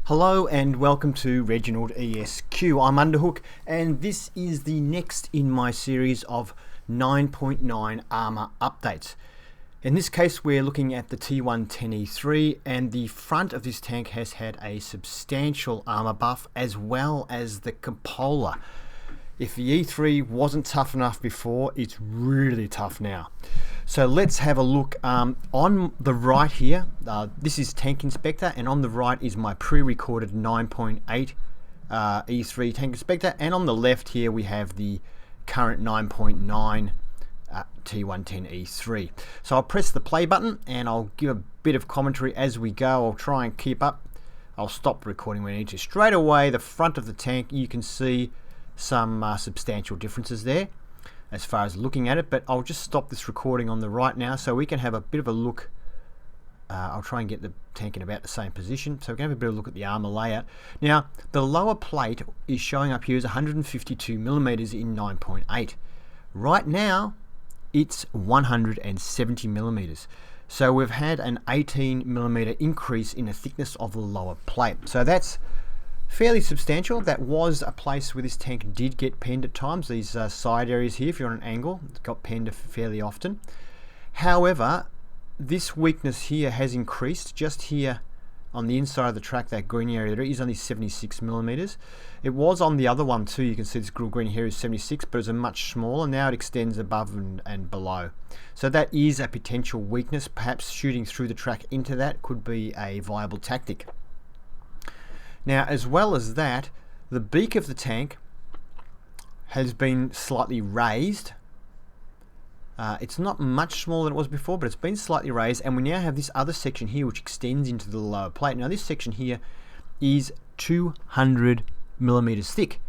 Hello and welcome to ReginaldESQ. I'm Underhook and this is the next in my series of 9.9 Armour updates. In this case we're looking at the T110 E3 and the front of this tank has had a substantial armour buff as well as the cupola. If the E3 wasn't tough enough before, it's really tough now. So let's have a look. On the right here, this is Tank Inspector, and on the right is my pre-recorded 9.8 E3 Tank Inspector, and on the left here we have the current 9.9 T110 E3. So I'll press the play button and I'll give a bit of commentary as we go. I'll try and keep up. I'll stop recording when I need to. Straight away, the front of the tank, you can see some substantial differences there as far as looking at it, but I'll just stop this recording on the right now so we can have a bit of a look. I'll try and get the tank in about the same position so we can have a bit of a look at the armour layout. Now the lower plate is showing up here as 152 millimeters in 9.8. Right now it's 170 millimeters, so we've had an 18 millimeter increase in the thickness of the lower plate, so that's fairly substantial. That was a place where this tank did get penned at times. These side areas here, if you're on an angle, it got penned fairly often. However, this weakness here has increased. Just here on the inside of the track, that green area there is only 76 millimeters. It was on the other one too. You can see this green here is 76, but it's a much smaller. Now it extends above and below. So that is a potential weakness. Perhaps shooting through the track into that could be a viable tactic. Now, as well as that, the beak of the tank has been slightly raised. It's not much smaller than it was before, but it's been slightly raised, and we now have this other section here which extends into the lower plate. Now this section here is 200 millimeters thick,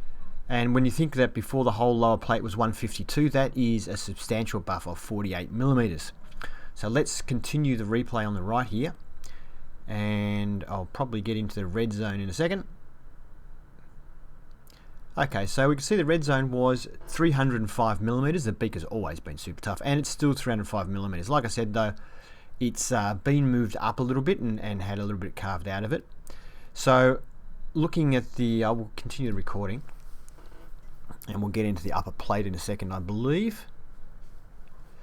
and when you think that before the whole lower plate was 152, that is a substantial buff of 48 millimeters. So let's continue the replay on the right here, and I'll probably get into the red zone in a second. Okay, so we can see the red zone was 305 millimeters. The beak has always been super tough, and it's still 305 millimeters. Like I said though, it's been moved up a little bit and had a little bit carved out of it. So looking at the, I will continue the recording and we'll get into the upper plate in a second, I believe.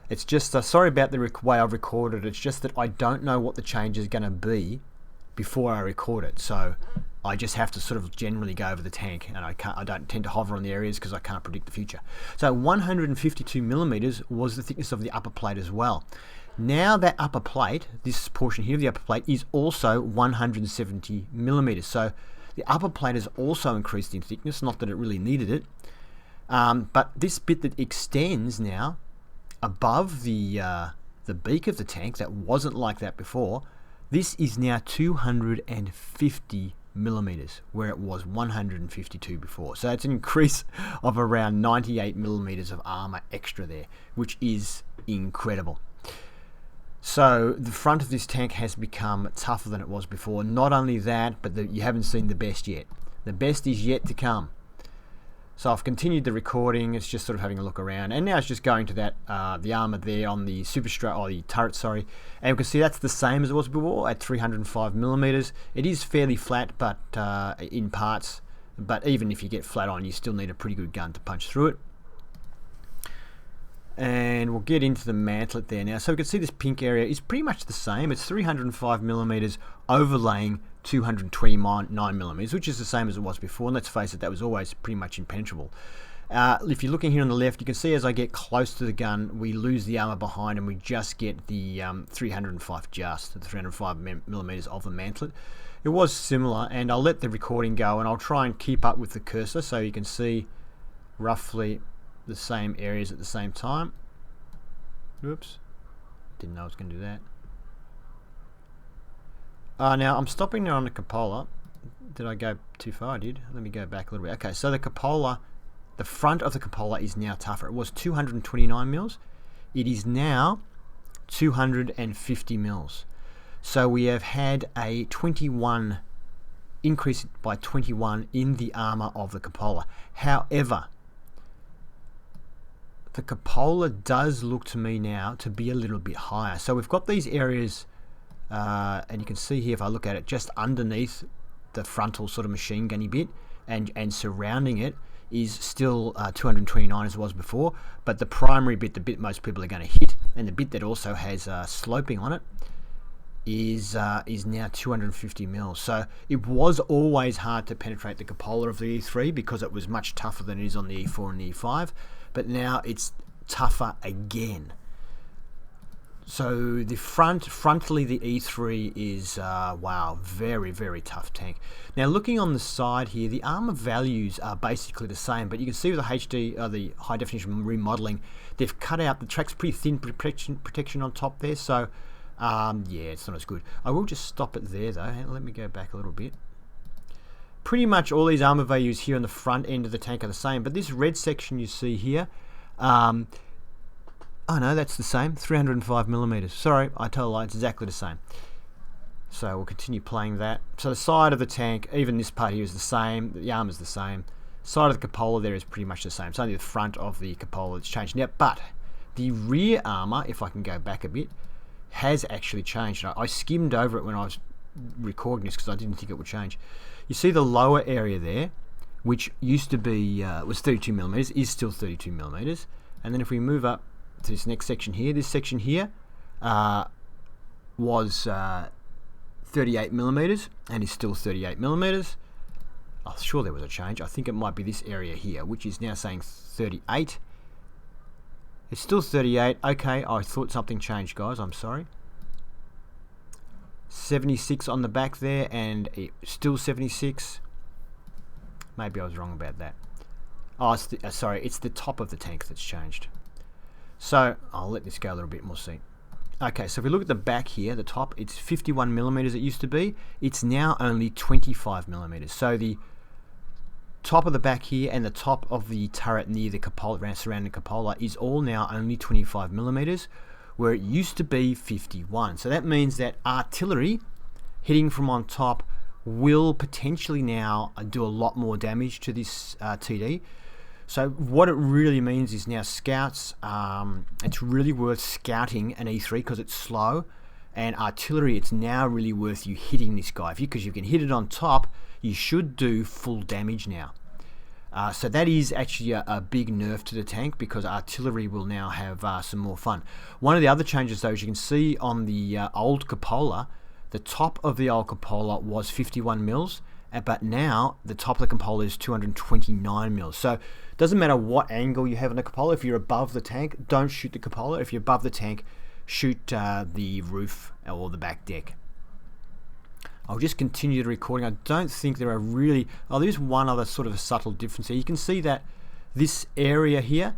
It's just, sorry about the way I've recorded. It's just that I don't know what the change is going to be before I record it. So I just have to sort of generally go over the tank, and I don't tend to hover on the areas because I can't predict the future. So 152 millimeters was the thickness of the upper plate as well. Now that upper plate, this portion here of the upper plate, is also 170 millimeters. So the upper plate has also increased in thickness, not that it really needed it. But this bit that extends now above the beak of the tank, that wasn't like that before, this is now 250 millimeters, where it was 152 before. So it's an increase of around 98 millimeters of armor extra there, which is incredible. So the front of this tank has become tougher than it was before. Not only that, but you haven't seen the best yet. The best is yet to come. So I've continued the recording. It's just sort of having a look around, and now it's just going to that the armor there on the superstructure, or the turret, sorry, and you can see that's the same as it was before at 305 millimeters. It is fairly flat, but in parts. But even if you get flat on, you still need a pretty good gun to punch through it. And we'll get into the mantlet there now. So we can see this pink area is pretty much the same. It's 305 millimeters overlaying 229 millimeters, which is the same as it was before. And let's face it, that was always pretty much impenetrable. If you're looking here on the left, you can see as I get close to the gun, we lose the armor behind, and we just get the 305 millimeters of the mantlet. It was similar, and I'll let the recording go, and I'll try and keep up with the cursor so you can see roughly the same areas at the same time. Oops, didn't know I was going to do that. Now I'm stopping there on the cupola. Did I go too far? I did. Let me go back a little bit. Okay, so the cupola, the front of the cupola is now tougher. It was 229 mils. It is now 250 mils. So we have had a 21 increase by 21 in the armor of the cupola. However, the cupola does look to me now to be a little bit higher. So we've got these areas, and you can see here if I look at it, just underneath the frontal sort of machine gunny bit, and surrounding it is still 229 as it was before, but the primary bit, the bit most people are going to hit, and the bit that also has sloping on it, is now 250 mils. So it was always hard to penetrate the cupola of the E3 because it was much tougher than it is on the E4 and the E5, but now it's tougher again. So the frontally the E3 is wow, very, very tough tank. Now looking on the side here, the Armour values are basically the same, but you can see with the HD, the high definition remodeling, they've cut out the track's pretty thin protection on top there. So yeah, it's not as good. I will just stop it there though. Let me go back a little bit. Pretty much all these Armour values here on the front end of the tank are the same, but this red section you see here, oh no, that's the same, 305 millimeters. Sorry, I told a lie, it's exactly the same. So we'll continue playing that. So the side of the tank, even this part here is the same, the arm is the same. Side of the cupola there is pretty much the same. It's only the front of the cupola that's changed now, but the rear armour, if I can go back a bit, has actually changed. I skimmed over it when I was recording this because I didn't think it would change. You see the lower area there, which used to be, was 32 millimeters, is still 32 millimeters. And then if we move up to this next section here, this section here was 38 millimeters and is still 38 millimeters. I'm sure there was a change. I think it might be this area here, which is now saying 38. It's still 38. Okay, I thought something changed, guys. I'm sorry. 76 on the back there, and still 76. Maybe I was wrong about that. Oh, it's the, sorry, it's the top of the tank that's changed. So I'll let this go a little bit more. See. Okay, so if we look at the back here, the top, it's 51 millimeters it used to be. It's now only 25 millimeters. So the top of the back here and the top of the turret near the cupola, surrounding the cupola, is all now only 25 millimeters, where it used to be 51. So that means that artillery hitting from on top will potentially now do a lot more damage to this TD. So what it really means is now scouts, it's really worth scouting an E3 because it's slow, and artillery, it's now really worth you hitting this guy. Because you can hit it on top, you should do full damage now. So that is actually a big nerf to the tank, because artillery will now have some more fun. One of the other changes though, as you can see on the old cupola, the top of the old cupola was 51 mils, but now the top of the cupola is 229 mils. So it doesn't matter what angle you have on the cupola. If you're above the tank, don't shoot the cupola. If you're above the tank, shoot the roof or the back deck. I'll just continue the recording. I don't think there are really... Oh, there's one other sort of a subtle difference here. You can see that this area here,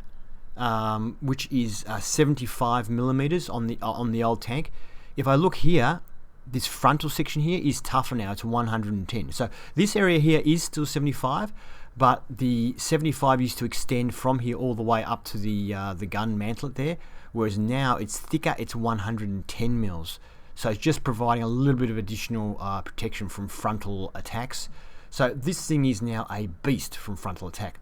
which is 75 millimeters on the old tank. If I look here, this frontal section here is tougher now. It's 110. So this area here is still 75, but the 75 used to extend from here all the way up to the gun mantlet there, whereas now it's thicker. It's 110 mils. So it's just providing a little bit of additional protection from frontal attacks. So this thing is now a beast from frontal attack.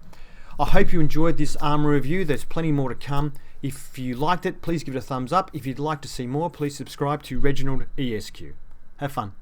I hope you enjoyed this Armour review. There's plenty more to come. If you liked it, please give it a thumbs up. If you'd like to see more, please subscribe to ReginaldESQ. Have fun.